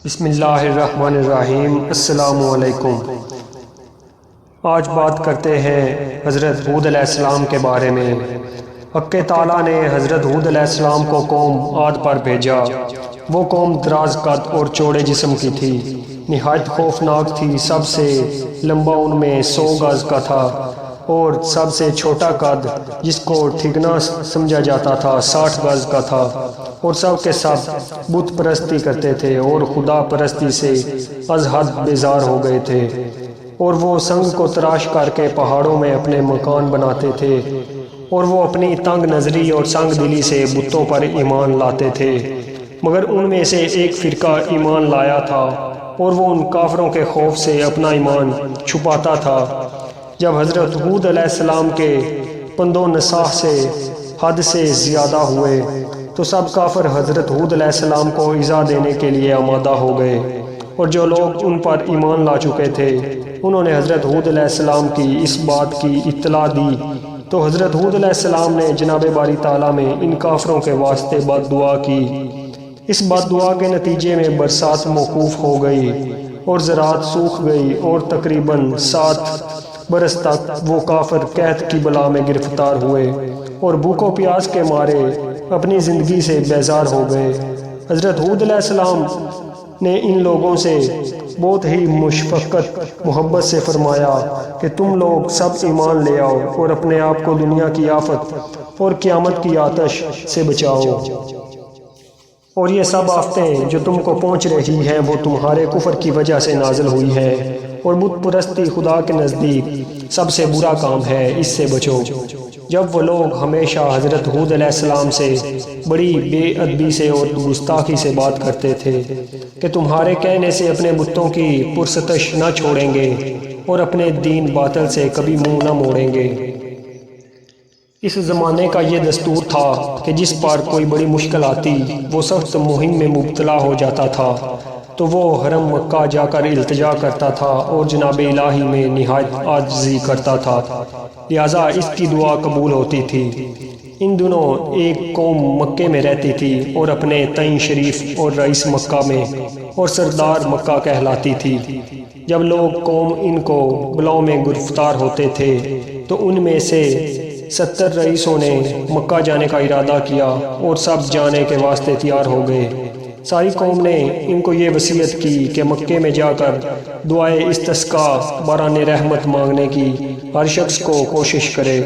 بسم اللہ الرحمن الرحیم۔ السلام علیکم۔ آج بات کرتے ہیں حضرت ہود علیہ السلام کے بارے میں۔ حق تعالیٰ نے حضرت ہود علیہ السلام کو قوم عاد پر بھیجا۔ وہ قوم دراز قد اور چوڑے جسم کی تھی، نہایت خوفناک تھی۔ سب سے لمبا ان میں 100 گز کا تھا اور سب سے چھوٹا قد جس کو ٹھگنا سمجھا جاتا تھا 60 گز کا تھا، اور سب کے سب بت پرستی کرتے تھے اور خدا پرستی سے از حد بیزار ہو گئے تھے، اور وہ سنگ کو تراش کر کے پہاڑوں میں اپنے مکان بناتے تھے، اور وہ اپنی تنگ نظری اور سنگ دلی سے بتوں پر ایمان لاتے تھے۔ مگر ان میں سے ایک فرقہ ایمان لایا تھا، اور وہ ان کافروں کے خوف سے اپنا ایمان چھپاتا تھا۔ جب حضرت ہود علیہ السلام کے پند و نصاح سے حد سے زیادہ ہوئے تو سب کافر حضرت ہود علیہ السلام کو ایذا دینے کے لیے آمادہ ہو گئے، اور جو لوگ ان پر ایمان لا چکے تھے انہوں نے حضرت ہود علیہ السلام کی اس بات کی اطلاع دی، تو حضرت ہود علیہ السلام نے جناب باری تعالیٰ میں ان کافروں کے واسطے بد دعا کی۔ اس بد دعا کے نتیجے میں برسات موقوف ہو گئی اور زراعت سوکھ گئی، اور تقریباً 7 برس تک وہ کافر قحط کی بلا میں گرفتار ہوئے اور بھوک و پیاس کے مارے اپنی زندگی سے بیزار ہو گئے۔ حضرت ہود علیہ السلام نے ان لوگوں سے بہت ہی مشفقت محبت سے فرمایا کہ تم لوگ سب ایمان لے آؤ اور اپنے آپ کو دنیا کی آفت اور قیامت کی آتش سے بچاؤ، اور یہ سب آفتیں جو تم کو پہنچ رہی ہیں وہ تمہارے کفر کی وجہ سے نازل ہوئی ہیں، اور بت پرستی خدا کے نزدیک سب سے برا کام ہے، اس سے بچو۔ جب وہ لوگ ہمیشہ حضرت ہود علیہ السلام سے بڑی بے ادبی سے اور گستاخی سے بات کرتے تھے کہ تمہارے کہنے سے اپنے بتوں کی پرستش نہ چھوڑیں گے اور اپنے دین باطل سے کبھی منہ نہ موڑیں گے۔ اس زمانے کا یہ دستور تھا کہ جس پر کوئی بڑی مشکل آتی وہ سخت مہم میں مبتلا ہو جاتا تھا تو وہ حرم مکہ جا کر التجا کرتا تھا اور جناب الہی میں نہایت عاجزی کرتا تھا، لہذا اس کی دعا قبول ہوتی تھی۔ ان دنوں ایک قوم مکے میں رہتی تھی اور اپنے تئیں شریف اور رئیس مکہ میں اور سردار مکہ کہلاتی تھی۔ جب لوگ قوم ان کو بلاؤں میں گرفتار ہوتے تھے تو ان میں سے 70 رئیسوں نے مکہ جانے کا ارادہ کیا اور سب جانے کے واسطے تیار ہو گئے۔ ساری قوم نے ان کو یہ وصیت کی کہ مکے میں جا کر دعائے استسقاء باران رحمت مانگنے کی ہر شخص کو کوشش کرے۔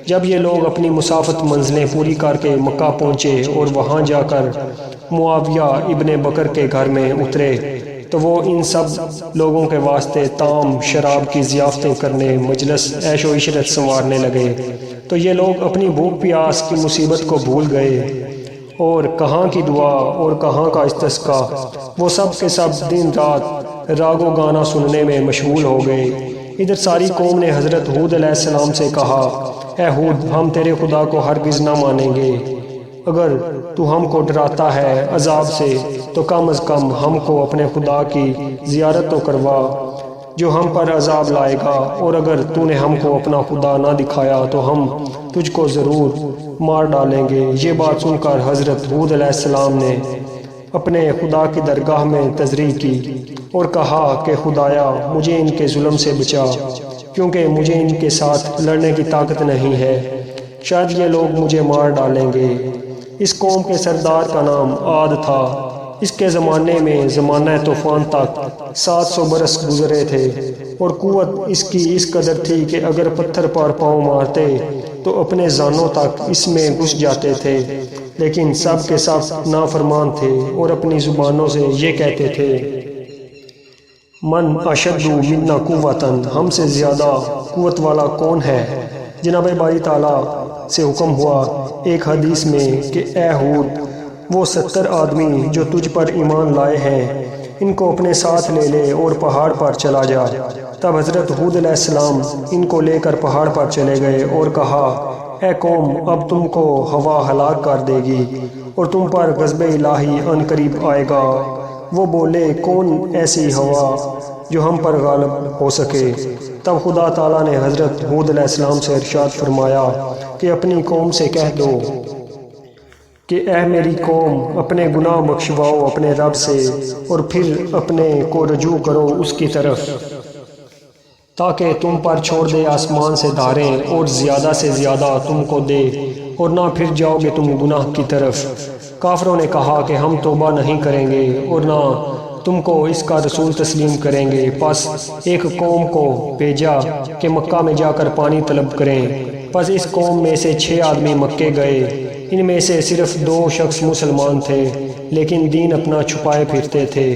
جب یہ لوگ اپنی مسافت منزلیں پوری کر کے مکہ پہنچے اور وہاں جا کر معاویہ ابن بکر کے گھر میں اترے تو وہ ان سب لوگوں کے واسطے طعام شراب کی ضیافتیں کرنے، مجلس عیش و عشرت سنوارنے لگے، تو یہ لوگ اپنی بھوک پیاس کی مصیبت کو بھول گئے، اور کہاں کی دعا اور کہاں کا استسقاء۔ وہ سب کے سب دن رات راگ و گانا سننے میں مشغول ہو گئے۔ ادھر ساری قوم نے حضرت ہود علیہ السلام سے کہا، اے ہود، ہم تیرے خدا کو ہرگز نہ مانیں گے۔ اگر تو ہم کو ڈراتا ہے عذاب سے تو کم از کم ہم کو اپنے خدا کی زیارت تو کروا جو ہم پر عذاب لائے گا، اور اگر تو نے ہم کو اپنا خدا نہ دکھایا تو ہم تجھ کو ضرور مار ڈالیں گے۔ یہ بات سن کر حضرت ہود علیہ السلام نے اپنے خدا کی درگاہ میں تضریع کی اور کہا کہ خدایا مجھے ان کے ظلم سے بچا، کیونکہ مجھے ان کے ساتھ لڑنے کی طاقت نہیں ہے، شاید یہ لوگ مجھے مار ڈالیں گے۔ اس قوم کے سردار کا نام عاد تھا۔ اس کے زمانے میں زمانہ طوفان تک 700 برس گزرے تھے، اور قوت اس کی اس قدر تھی کہ اگر پتھر پر پاؤں مارتے تو اپنے زانوں تک اس میں گھس جاتے تھے، لیکن سب کے سب نافرمان تھے اور اپنی زبانوں سے یہ کہتے تھے، من اشد منا قوتاً، ہم سے زیادہ قوت والا کون ہے۔ جناب باری تعالیٰ سے حکم ہوا ایک حدیث میں کہ اے ہود، وہ 70 آدمی جو تجھ پر ایمان لائے ہیں ان کو اپنے ساتھ لے لے اور پہاڑ پر چلا جا۔ تب حضرت ہود علیہ السلام ان کو لے کر پہاڑ پر چلے گئے اور کہا، اے قوم، اب تم کو ہوا ہلاک کر دے گی اور تم پر غضب الہی ان قریب آئے گا۔ وہ بولے، کون ایسی ہوا جو ہم پر غالب ہو سکے؟ تب خدا تعالیٰ نے حضرت ہود علیہ السلام سے ارشاد فرمایا کہ اپنی قوم سے کہہ دو کہ اے میری قوم اپنے گناہ بخشواؤ اپنے رب سے اور پھر اپنے کو رجوع کرو اس کی طرف تاکہ تم پر چھوڑ دے آسمان سے دھاریں اور زیادہ سے زیادہ تم کو دے اور نہ پھر جاؤ گے تم گناہ کی طرف۔ کافروں نے کہا کہ ہم توبہ نہیں کریں گے اور نہ تم کو اس کا رسول تسلیم کریں گے۔ پس ایک قوم کو بھیجا کہ مکہ میں جا کر پانی طلب کریں۔ پس اس قوم میں سے 6 آدمی مکے گئے، ان میں سے صرف 2 شخص مسلمان تھے لیکن دین اپنا چھپائے پھرتے تھے،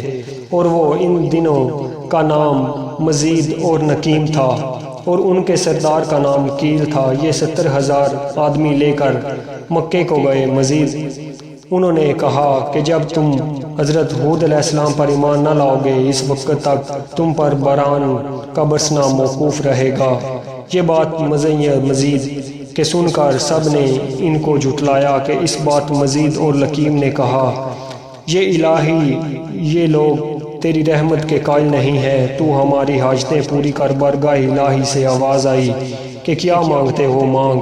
اور وہ ان دنوں کا نام مزید اور نکیم تھا اور ان کے سردار کا نام کیل تھا۔ یہ 70,000 آدمی لے کر مکے کو گئے۔ مزید انہوں نے کہا کہ جب تم حضرت ہود علیہ السلام پر ایمان نہ لاؤ گے اس وقت تک تم پر باران کا برسنا موقوف رہے گا۔ یہ بات مزید کہ سن کر سب نے ان کو جھٹلایا کہ اس بات مزید اور لکیم نے کہا یہ الہی یہ لوگ تیری رحمت کے قائل نہیں ہے، تو ہماری حاجتیں پوری کر۔ بارگاہ الہی سے آواز آئی کہ کیا مانگتے ہو مانگ۔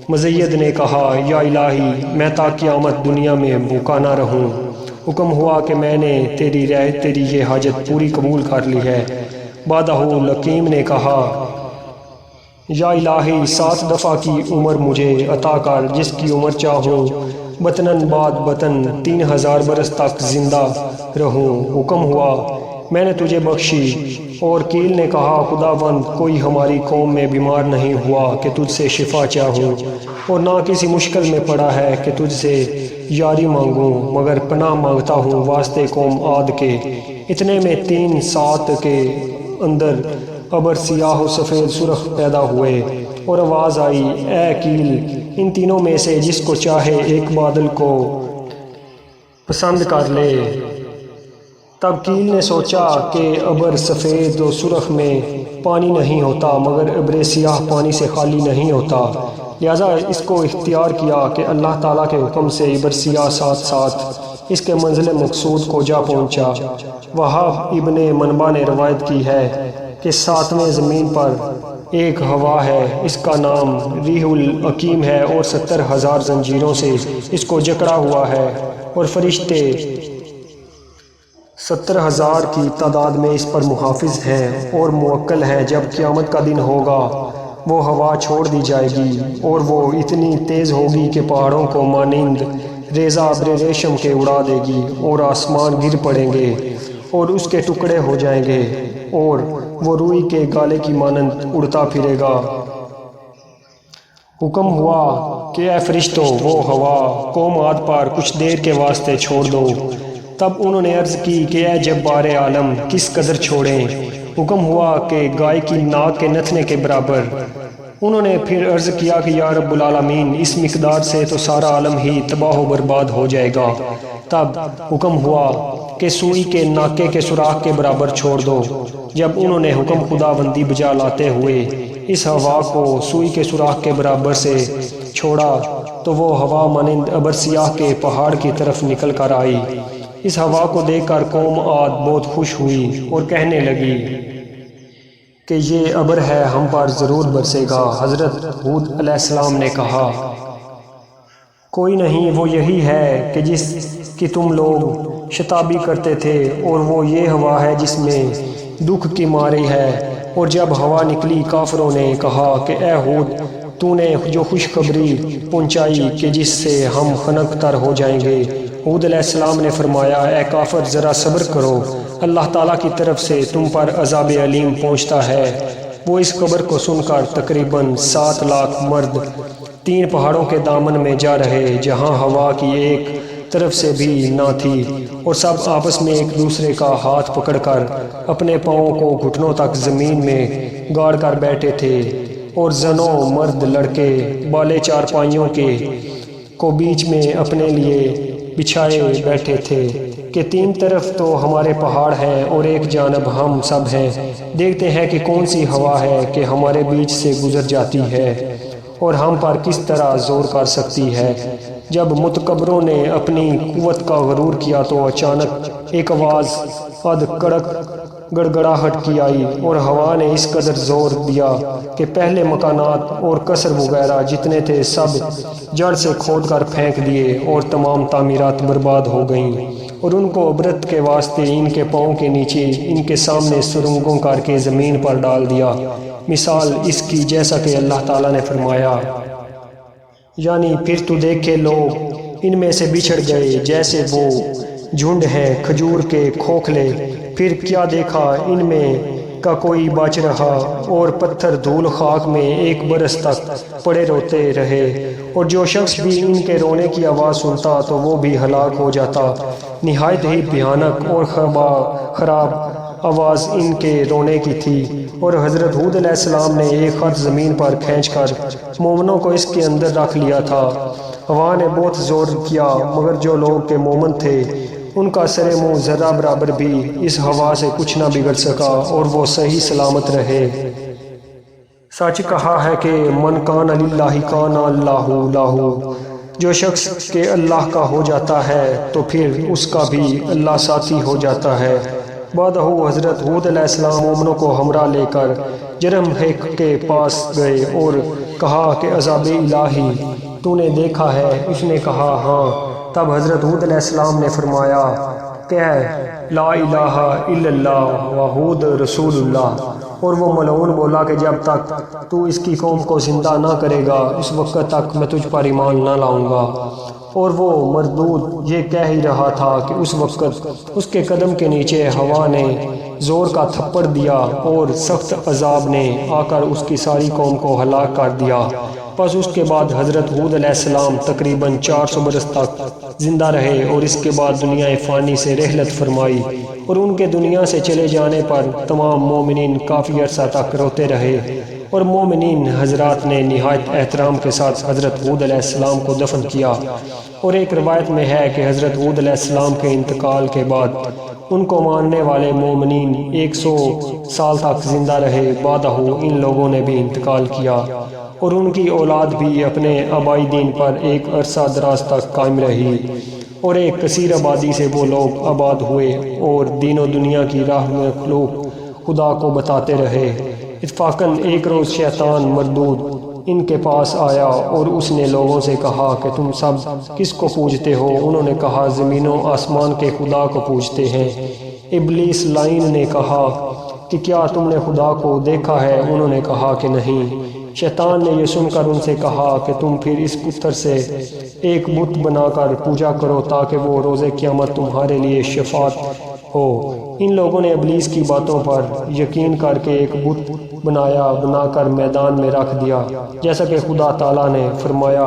مزید نے کہا یا الہی میں تا قیامت دنیا میں بھوکا نہ رہوں۔ حکم ہوا کہ میں نے تیری یہ حاجت پوری قبول کر لی ہے۔ بعدہ لکیم نے کہا یا الہی 7 دفعہ کی عمر مجھے عطا کر جس کی عمر چاہوں بطناً بعد بطن 3000 برس تک زندہ رہوں۔ حکم ہوا میں نے تجھے بخشی۔ اور کیل نے کہا خداوند کوئی ہماری قوم میں بیمار نہیں ہوا کہ تجھ سے شفا چاہوں، اور نہ کسی مشکل میں پڑا ہے کہ تجھ سے یاری مانگوں، مگر پناہ مانگتا ہوں واسطے قوم عاد کے۔ اتنے میں 3 سات کے اندر ابر سیاہ و سفید سرخ پیدا ہوئے، اور آواز آئی اے کیل ان تینوں میں سے جس کو چاہے ایک بادل کو پسند کر لے۔ تب کیل نے سوچا کہ ابر سفید و سرخ میں پانی نہیں ہوتا مگر ابر سیاہ پانی سے خالی نہیں ہوتا، لہذا اس کو اختیار کیا کہ اللہ تعالیٰ کے حکم سے ابر سیاہ ساتھ ساتھ اس کے منزل مقصود کو جا پہنچا۔ وہاب ابن منبع نے روایت کی ہے کہ 7ویں زمین پر ایک ہوا ہے، اس کا نام ریح العقیم ہے، اور 70,000 زنجیروں سے اس کو جکڑا ہوا ہے، اور فرشتے 70,000 کی تعداد میں اس پر محافظ ہیں اور موکل ہیں۔ جب قیامت کا دن ہوگا وہ ہوا چھوڑ دی جائے گی اور وہ اتنی تیز ہوگی کہ پہاڑوں کو مانند ریزہ ابر ریشم کے اڑا دے گی، اور آسمان گر پڑیں گے اور اس کے ٹکڑے ہو جائیں گے، اور وہ روئی کے گالے کی مانند اڑتا پھرے گا۔ حکم ہوا کہ اے فرشتوں وہ ہوا قوم عاد پر کچھ دیر کے واسطے چھوڑ دو۔ تب انہوں نے عرض کی کہ اے جبار عالم کس قدر چھوڑیں؟ حکم ہوا کہ گائے کی ناک کے نتنے کے برابر۔ انہوں نے پھر عرض کیا کہ یا رب العالمین اس مقدار سے تو سارا عالم ہی تباہ و برباد ہو جائے گا۔ تب حکم ہوا کہ سوئی کے ناکے کے سوراخ کے برابر چھوڑ دو۔ جب انہوں نے حکم خداوندی بجا لاتے ہوئے اس ہوا کو سوئی کے سوراخ کے برابر سے چھوڑا تو وہ ہوا مانند ابر سیاہ کے پہاڑ کی طرف نکل کر آئی۔ اس ہوا کو دیکھ کر قوم عاد بہت خوش ہوئی اور کہنے لگی کہ یہ ابر ہے ہم پر ضرور برسے گا۔ حضرت ہود علیہ السلام نے کہا کوئی نہیں، وہ یہی ہے کہ جس کی تم لوگ شتابی کرتے تھے، اور وہ یہ ہوا ہے جس میں دکھ کی ماری ہے۔ اور جب ہوا نکلی کافروں نے کہا کہ اے ہود تو نے جو خوشخبری پہنچائی کہ جس سے ہم خنک تر ہو جائیں گے۔ ہود علیہ السلام نے فرمایا اے کافر ذرا صبر کرو، اللہ تعالیٰ کی طرف سے تم پر عذاب علیم پہنچتا ہے۔ وہ اس خبر کو سن کر تقریباً 7 لاکھ مرد 3 پہاڑوں کے دامن میں جا رہے جہاں ہوا کی ایک طرف سے بھی نہ تھی، اور سب آپس میں ایک دوسرے کا ہاتھ پکڑ کر اپنے پاؤں کو گھٹنوں تک زمین میں گاڑ کر بیٹھے تھے، اور زنوں مرد لڑکے بالے چارپائیوں کے کو بیچ میں اپنے لیے بچھائے بیٹھے تھے کہ 3 طرف تو ہمارے پہاڑ ہیں اور ایک جانب ہم سب ہیں، دیکھتے ہیں کہ کون سی ہوا ہے کہ ہمارے بیچ سے گزر جاتی ہے اور ہم پر کس طرح زور کر سکتی ہے۔ جب متکبروں نے اپنی قوت کا غرور کیا تو اچانک ایک آواز اد کڑک گڑگڑاہٹ کی آئی اور ہوا نے اس قدر زور دیا کہ پہلے مکانات اور قصر وغیرہ جتنے تھے سب جڑ سے کھود کر پھینک دیے اور تمام تعمیرات برباد ہو گئیں، اور ان کو عبرت کے واسطے ان کے پاؤں کے نیچے ان کے سامنے سرنگوں کر کے زمین پر ڈال دیا، مثال اس کی جیسا کہ اللہ تعالیٰ نے فرمایا، یعنی پھر تو دیکھے لوگ ان میں سے بچھڑ گئے جیسے وہ جھنڈ ہے کھجور کے کھوکھلے، پھر کیا دیکھا ان میں کا کوئی بچ رہا، اور پتھر دھول خاک میں ایک برس تک پڑے روتے رہے، اور جو شخص بھی ان کے رونے کی آواز سنتا تو وہ بھی ہلاک ہو جاتا۔ نہایت ہی بھیانک اور خراب آواز ان کے رونے کی تھی، اور حضرت ہود علیہ السلام نے ایک خط زمین پر کھینچ کر مومنوں کو اس کے اندر رکھ لیا تھا۔ ہوا نے بہت زور کیا مگر جو لوگ کے مومن تھے ان کا سر منہ ذرہ برابر بھی اس ہوا سے کچھ نہ بگڑ سکا اور وہ صحیح سلامت رہے۔ سچ کہا ہے کہ من کان للہ کان اللہ لہ، جو شخص کے اللہ کا ہو جاتا ہے تو پھر اس کا بھی اللہ ساتھی ہو جاتا ہے۔ بعد حضرت ہود علیہ السلام مومنوں کو ہمراہ لے کر جرمحق کے پاس گئے اور کہا کہ عذاب الہی تو نے دیکھا ہے؟ اس نے کہا ہاں۔ تب حضرت ہود علیہ السلام نے فرمایا کہ لا الہ الا اللہ و ہود رسول اللہ، اور وہ ملعون بولا کہ جب تک تو اس کی قوم کو زندہ نہ کرے گا اس وقت تک میں تجھ پر ایمان نہ لاؤں گا۔ اور وہ مردود یہ کہہ ہی رہا تھا کہ اس وقت اس کے قدم کے نیچے ہوا نے زور کا تھپڑ دیا اور سخت عذاب نے آ کر اس کی ساری قوم کو ہلاک کر دیا۔ پس اس کے بعد حضرت ہود علیہ السلام تقریباً 400 برس تک زندہ رہے، اور اس کے بعد دنیا فانی سے رحلت فرمائی، اور ان کے دنیا سے چلے جانے پر تمام مومنین کافی عرصہ تک روتے رہے، اور مومنین حضرات نے نہایت احترام کے ساتھ حضرت ہود علیہ السلام کو دفن کیا۔ اور ایک روایت میں ہے کہ حضرت ہود علیہ السلام کے انتقال کے بعد ان کو ماننے والے مومنین 100 سال تک زندہ رہے۔ بعدہ ان لوگوں نے بھی انتقال کیا، اور ان کی اولاد بھی اپنے آبائی دین پر ایک عرصہ دراز تک قائم رہی، اور ایک کثیر آبادی سے وہ لوگ آباد ہوئے اور دین و دنیا کی راہ میں مخلوق خدا کو بتاتے رہے۔ اتفاقاً ایک روز شیطان مردود ان کے پاس آیا اور اس نے لوگوں سے کہا کہ تم سب کس کو پوجتے ہو؟ انہوں نے کہا زمین و آسمان کے خدا کو پوجتے ہیں۔ ابلیس لعین نے کہا کہ کیا تم نے خدا کو دیکھا ہے؟ انہوں نے کہا کہ نہیں۔ شیطان نے یہ سن کر ان سے کہا کہ تم پھر اس پتھر سے ایک بت بنا کر پوجا کرو تاکہ وہ روز قیامت تمہارے لیے شفاعت ہو۔ ان لوگوں نے ابلیس کی باتوں پر یقین کر کے ایک بت بنا کر میدان میں رکھ دیا، جیسا کہ خدا تعالیٰ نے فرمایا،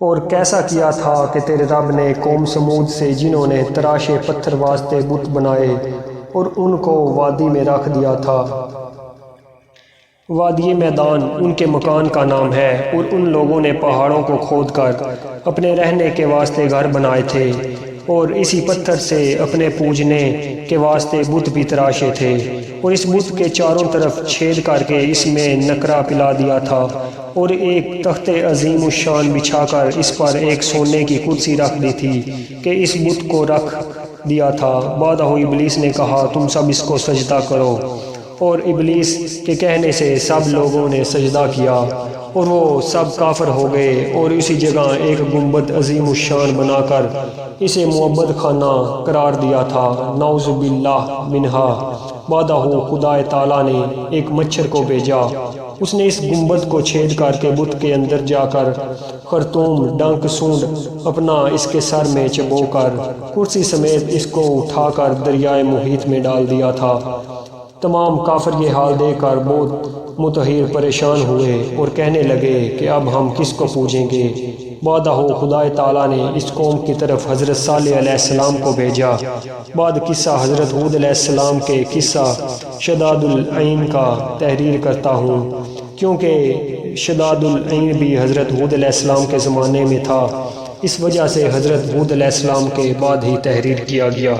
اور کیسا کیا تھا کہ تیرے رب نے قوم سمود سے جنہوں نے تراشے پتھر واسطے بت بنائے اور ان کو وادی میں رکھ دیا تھا۔ وادی میدان ان کے مکان کا نام ہے، اور ان لوگوں نے پہاڑوں کو کھود کر اپنے رہنے کے واسطے گھر بنائے تھے، اور اسی پتھر سے اپنے پوجنے کے واسطے بت بھی تراشے تھے، اور اس بت کے چاروں طرف چھید کر کے اس میں نکرہ پلا دیا تھا، اور ایک تخت عظیم الشان بچھا کر اس پر ایک سونے کی کرسی رکھ دی تھی کہ اس بت کو رکھ دیا تھا۔ بعد ابلیس نے کہا تم سب اس کو سجدہ کرو، اور ابلیس کے کہنے سے سب لوگوں نے سجدہ کیا، اور وہ سب کافر ہو گئے، اور اسی جگہ ایک گنبد عظیم الشان بنا کر اسے معبد خانہ قرار دیا تھا، نعوذ باللہ منہا۔ بعد خدا تعالیٰ نے ایک مچھر کو بھیجا، اس نے اس گنبد کو چھید کر کے بت کے اندر جا کر خرطوم ڈنک سونڈ اپنا اس کے سر میں چبو کر کرسی سمیت اس کو اٹھا کر دریائے محیط میں ڈال دیا تھا۔ تمام کافر یہ حال دیکھ کر بہت متحیر پریشان ہوئے اور کہنے لگے کہ اب ہم کس کو پوجیں گے۔ بعد خدا تعالیٰ نے اس قوم کی طرف حضرت صالح علیہ السلام کو بھیجا۔ بعد قصہ حضرت ہود علیہ السلام کے قصہ شداد العین کا تحریر کرتا ہوں، کیونکہ شداد العین بھی حضرت ہود علیہ السلام کے زمانے میں تھا، اس وجہ سے حضرت ہود علیہ السلام کے بعد ہی تحریر کیا گیا۔